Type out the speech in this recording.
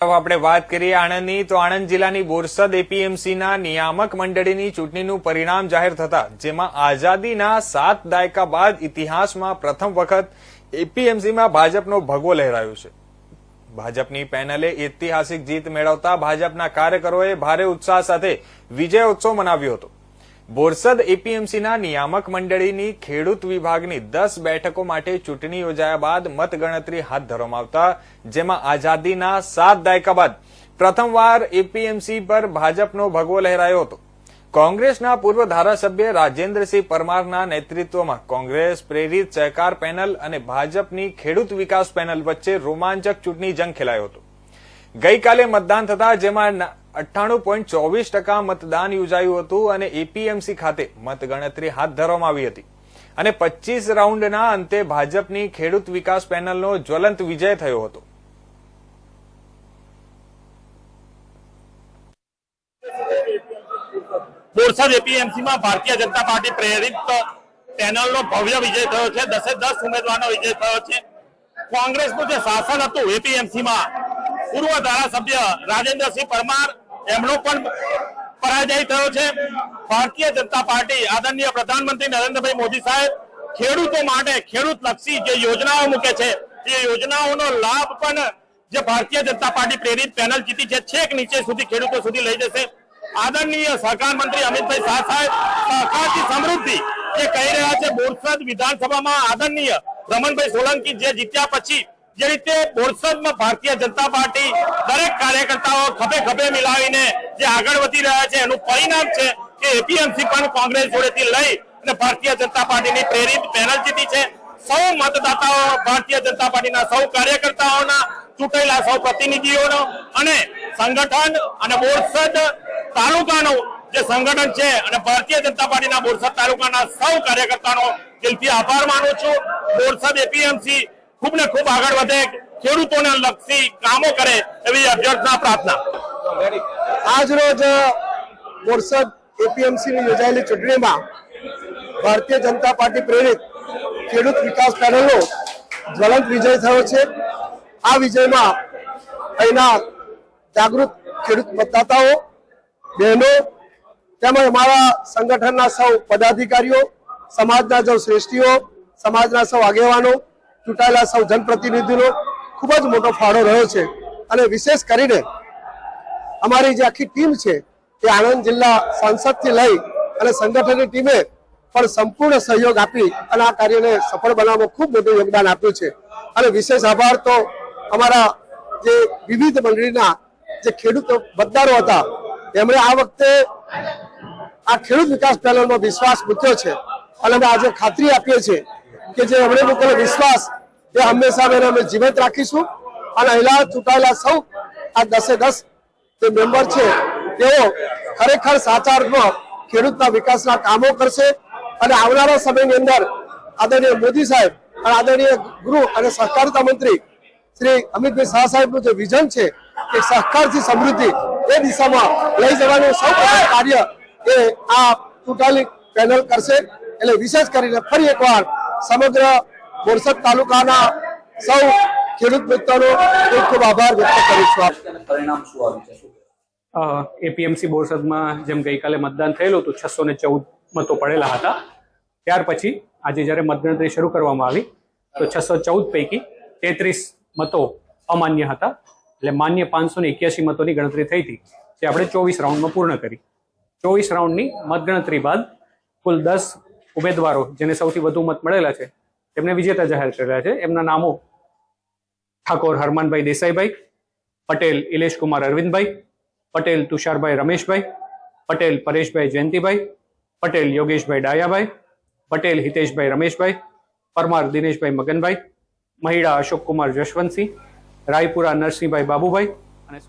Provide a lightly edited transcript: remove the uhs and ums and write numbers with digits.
આપણે વાત કરીએ આણંદની તો આણંદ જિલ્લાની બોરસદ એપીએમસીના નિયામક મંડળીની ચૂંટણીનું પરિણામ જાહેર થતા જેમાં આઝાદીના 7 દાયકા બાદ ઇતિહાસમાં પ્રથમ વખત એપીએમસીમાં ભાજપનો ભગવો લહેરાયો છે। ભાજપની પેનલે ઐતિહાસિક જીત મેળવતા ભાજપના કાર્યકરોએ ભારે ઉત્સાહ સાથે વિજયોત્સવ મનાવ્યો હતો। બોરસદ એપીએમસીના નિયામક મંડળીની ખેડૂત વિભાગની 10 બેઠકો માટે ચૂંટણી યોજાયા બાદ મતગણતરી હાથ ધરવામાં આવતા જેમાં આઝાદીના 7 દાયકા બાદ પ્રથમવાર એપીએમસી પર ભાજપનો ભગવો લહેરાયો હતો। કોંગ્રેસના પૂર્વ ધારાસભ્ય રાજેન્દ્રસિંહ પરમારના નેતૃત્વમાં કોંગ્રેસ પ્રેરિત સહકાર પેનલ અને ભાજપની ખેડૂત વિકાસ પેનલ વચ્ચે રોમાંચક ચૂંટણી જંગ ખેલાયો હતો। ગઈકાલે મતદાન થતા જેમાં 98.24% મતદાન યોજાયું હતું અને એપીએમસી ખાતે મતગણતરી હાથ ધરવામાં આવી હતી અને 25 રાઉન્ડના અંતે ભાજપની ખેડૂત વિકાસ પેનલનો જ્વલંત વિજય થયો હતો। બોરસદ એપીએમસીમાં ભારતીય જનતા પાર્ટી પ્રેરિત પેનલનો ભવ્ય વિજય થયો છે। 10 ઉમેદવારનો વિજય થયો છે। કોંગ્રેસનું જે શાસન હતું એપીએમસીમાં પૂર્વ ધારાસભ્ય રાજેન્દ્રસિંહ પરમાર એમનો પણ પરાજય થયો છે। ભારતીય જનતા પાર્ટી આદરણીય પ્રધાનમંત્રી નરેન્દ્રભાઈ મોદી સાહેબ ખેડૂતો માટે ખેડૂતલક્ષી જે યોજનાઓ મૂકે છે એ યોજનાઓનો લાભ પણ જે ભારતીય જનતા પાર્ટી પ્રેરિત પેનલ જીતી છે છેક નીચે સુધી ખેડૂતો સુધી લઈ જશે। આદરણીય સહકાર મંત્રી અમિતભાઈ શાહ સાહેબ સહકારથી સમૃદ્ધિ જે કહી રહ્યા છે બોરસદ વિધાનસભામાં આદરણીય રમણભાઈ સોલંકી જે જીત્યા પછી જે રીતે બોરસદમાં ભારતીય જનતા પાર્ટી દરેક કાર્યકર્તાઓ ખભે ખભે મિલાવીને જે આગળ વધી રહ્યા છે એનું પરિણામ છે કે એપીએમસી પણ કોંગ્રેસ જોડેથી લઈ અને ભારતીય જનતા પાર્ટીની પ્રેરિત પેનલ જીતી છે। સૌ મતદાતાઓ ભારતીય જનતા પાર્ટીના સૌ કાર્યકર્તાઓના ચૂંટાયેલા સૌ પ્રતિનિધિઓનો અને સંગઠન અને બોરસદ તાલુકાનું જે સંગઠન છે અને ભારતીય જનતા પાર્ટીના બોરસદ તાલુકાના સૌ કાર્યકર્તાનો દિલથી આભાર માનું છું। બોરસદ એપીએમસી ખૂબ ને ખૂબ આગળ વધે, ખેડૂતોને લક્ષી કામો કરે એવી અભ્યર્થના પ્રાર્થના। આજ રોજ બોરસદ એપીએમસીની યોજાયેલી ચૂંટણીમાં ભારતીય જનતા પાર્ટી પ્રેરિત ખેડૂત વિકાસ પેનલનો જ્વલંત વિજય થયો છે। આ વિજયમાં અહીંના જાગૃત ખેડૂત મતદાતાઓ, બહેનો તેમજ અમારા સંગઠનના સૌ પદાધિકારીઓ, સમાજના સૌ શ્રેષ્ઠીઓ, સમાજના સૌ આગેવાનો, ચૂંટાયેલા સૌ જનપ્રતિનિધિનો ખૂબ જ મોટો ફાળો રહ્યો છે અને વિશેષ કરીને અમારી જે આખી ટીમ છે એ આણંદ જિલ્લા સાંસદથી લઈ અને સંગઠનની ટીમે પણ સંપૂર્ણ સહયોગ આપી અને આ કાર્યને સફળ બનાવવામાં ખૂબ મોટું યોગદાન આપ્યું છે। અને વિશેષ આભાર તો અમારા જે વિવિધ મંડળીના જે ખેડૂતો મતદારો હતા એમણે આ વખતે આ ખેડૂત વિકાસ પેનલમાં વિશ્વાસ મૂક્યો છે અને અમે આજે ખાતરી આપીએ છીએ કે જે એમણે મૂકેલો વિશ્વાસ એ હંમેશા અમે જીવંત રાખીશું અને અહીંના ચૂંટાયેલા સૌ આ 10 જે મેમ્બર છે તેઓ ખરેખર સાચા અર્થમાં ખેડૂતના વિકાસના કામો કરશે અને આવનારા સમયની અંદર આદરણીય મોદી સાહેબ અને આદરણીય ગૃહ અને સહકારિતા મંત્રી શ્રી અમિતભાઈ શાહ સાહેબનું જે વિઝન છે કે સહકારથી સમૃદ્ધિ એ દિશામાં લઈ જવાનું સૌ કાર્ય એ આ ચૂંટાયેલી પેનલ કરશે। એટલે વિશેષ કરીને ફરી એકવાર સમગ્ર બોરસદ તાલુકાના સૌ ખેડૂત મિત્રોનો ખૂબ ખૂબ આભાર વ્યક્ત કરું છું। પરિણામ શું આવ્યું છે? એપીએમસી બોરસદમાં જેમ ગઈકાલે મતદાન થયેલું હતું 614 મતો પડેલા હતા, ત્યાર પછી આજે જ્યારે મતગણતરી શરૂ કરવામાં આવી તો 614 પૈકી 33 મતો અમાન્ય હતા, એટલે માન્ય 581 મતોની ગણતરી થઈ હતી જે આપણે 24 રાઉન્ડમાં પૂર્ણ કરી। 24 રાઉન્ડની મતગણતરી બાદ કુલ 10 ઉમેદવારો જેને સૌથી વધુ મત મળેલા છે તેમને વિજેતા જાહેર કરેલા છે। એમના નામો ઠાકોર હરમાનભાઈ દેસાઈભાઈ, પટેલ ઇલેશકુમાર અરવિંદભાઈ, પટેલ તુષારભાઈ રમેશભાઈ, પટેલ પરેશભાઈ જયંતિભાઈ, પટેલ યોગેશભાઈ ડાયાભાઈ, પટેલ હિતેશભાઈ રમેશભાઈ, પરમાર દિનેશભાઈ મગનભાઈ, મહિડા અશોકકુમાર જશવંતસિંહ, રાયપુરા નરસિંહભાઈ બાબુભાઈ અને